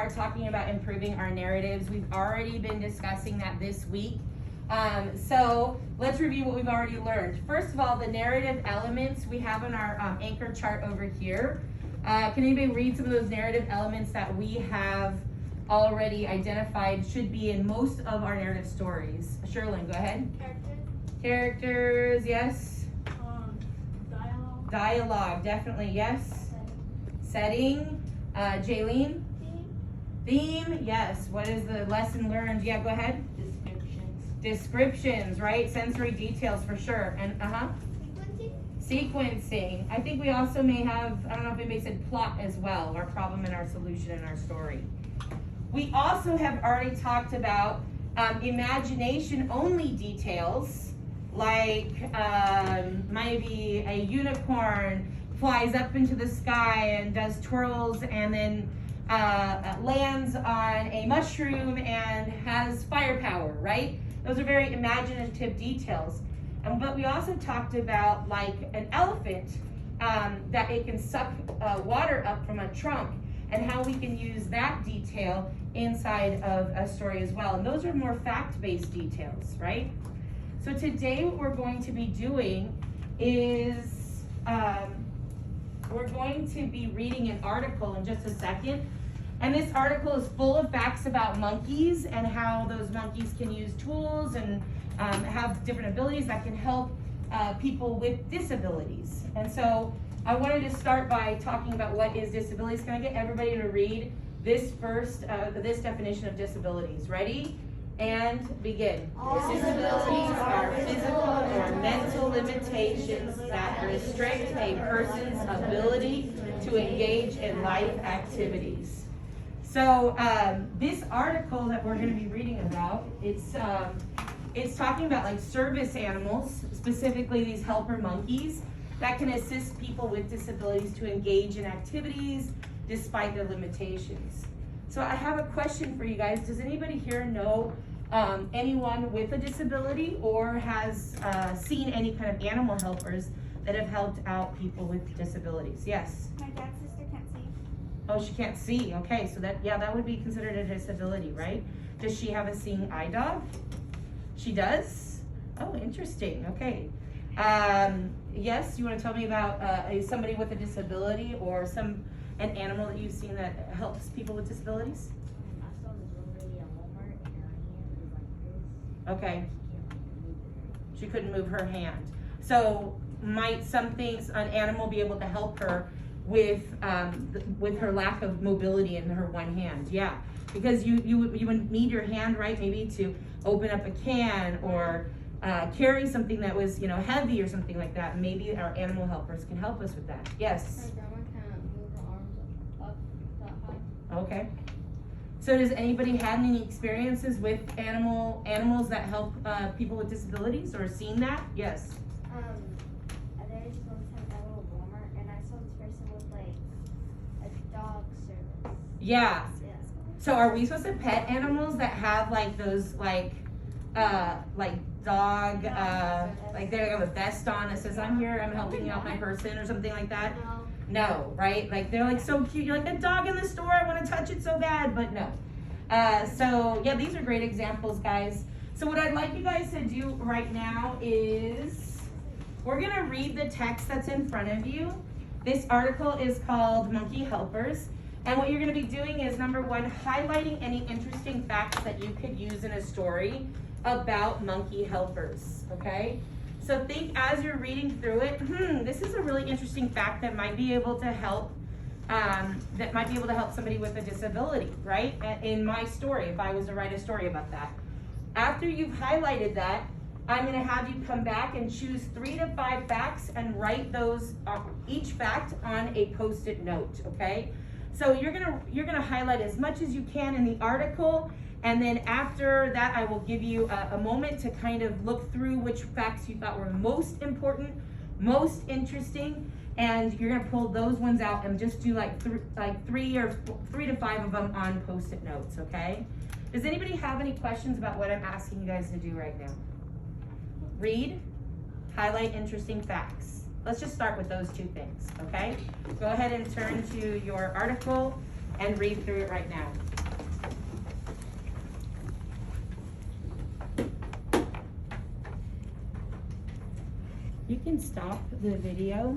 are talking about improving our narratives. We've already been discussing that this week. So let's review what we've already learned. First of all, the narrative elements we have on our anchor chart over here. Can anybody read some of those narrative elements that we have already identified should be in most of our narrative stories? Sherlyn, go ahead. Characters, yes. Dialogue. Dialogue, definitely, yes. Setting. Jaylene? Theme, yes. What is the lesson learned? Yeah, go ahead. Descriptions, right? Sensory details for sure. And Sequencing. I think we also may have, I don't know if anybody said plot as well, our problem and our solution in our story. We also have already talked about imagination only details, like maybe a unicorn flies up into the sky and does twirls and then lands on a mushroom and has firepower, right? Those are very imaginative details. But we also talked about like an elephant, that it can suck water up from a trunk, and how we can use that detail inside of a story as well. And those are more fact-based details, right? So today what we're going to be doing is we're going to be reading an article in just a second. And this article is full of facts about monkeys and how those monkeys can use tools and have different abilities that can help people with disabilities. And so I wanted to start by talking about what is disabilities. Can I get everybody to read this first, this definition of disabilities? Ready? And begin. Disabilities are physical or mental limitations that restrict a person's ability to engage in life activities. So this article that we're going to be reading about, it's talking about like service animals, specifically these helper monkeys that can assist people with disabilities to engage in activities despite their limitations. So I have a question for you guys. Does anybody here know anyone with a disability or has seen any kind of animal helpers that have helped out people with disabilities? Yes? My dad's sister can't see. Oh, she can't see. Okay, so that would be considered a disability, right? Does she have a seeing eye dog? She does? Oh, interesting. Okay. Yes, you want to tell me about somebody with a disability or an animal that you've seen that helps people with disabilities? I saw this little lady at Walmart and her hand was like this. Okay. She couldn't move her hand. So might an animal be able to help her with her lack of mobility in her one hand? Yeah, because you would need your hand, right? Maybe to open up a can or carry something that was heavy or something like that. Maybe our animal helpers can help us with that. Yes. My grandma can't move her arms up that high. Okay. So does anybody have any experiences with animals that help people with disabilities or seen that? Yes. There's one time I went to Walmart and I saw this person with like a dog service. Yeah. Yes. So are we supposed to pet animals that have like those like dog like they have a vest on that says I'm here, I'm helping out my person or something like that? No, right? Like they're like so cute. You're like a dog in the store, I want to touch it so bad, but no. So yeah, these are great examples, guys. So what I'd like you guys to do right now is we're gonna read the text that's in front of you. This article is called Monkey Helpers. And what you're gonna be doing is, number one, highlighting any interesting facts that you could use in a story about monkey helpers, okay? So think as you're reading through it, this is a really interesting fact that might be able to help somebody with a disability, right? In my story, if I was to write a story about that. After you've highlighted that, I'm gonna have you come back and choose 3 to 5 facts and write those, each fact on a Post-it note, okay? So you're gonna highlight as much as you can in the article, and then after that I will give you a moment to kind of look through which facts you thought were most important, most interesting, and you're gonna pull those ones out and just do like 3 to 5 of them on Post-it notes, okay? Does anybody have any questions about what I'm asking you guys to do right now? Read, highlight interesting facts. Let's just start with those 2 things, okay? Go ahead and turn to your article and read through it right now. You can stop the video.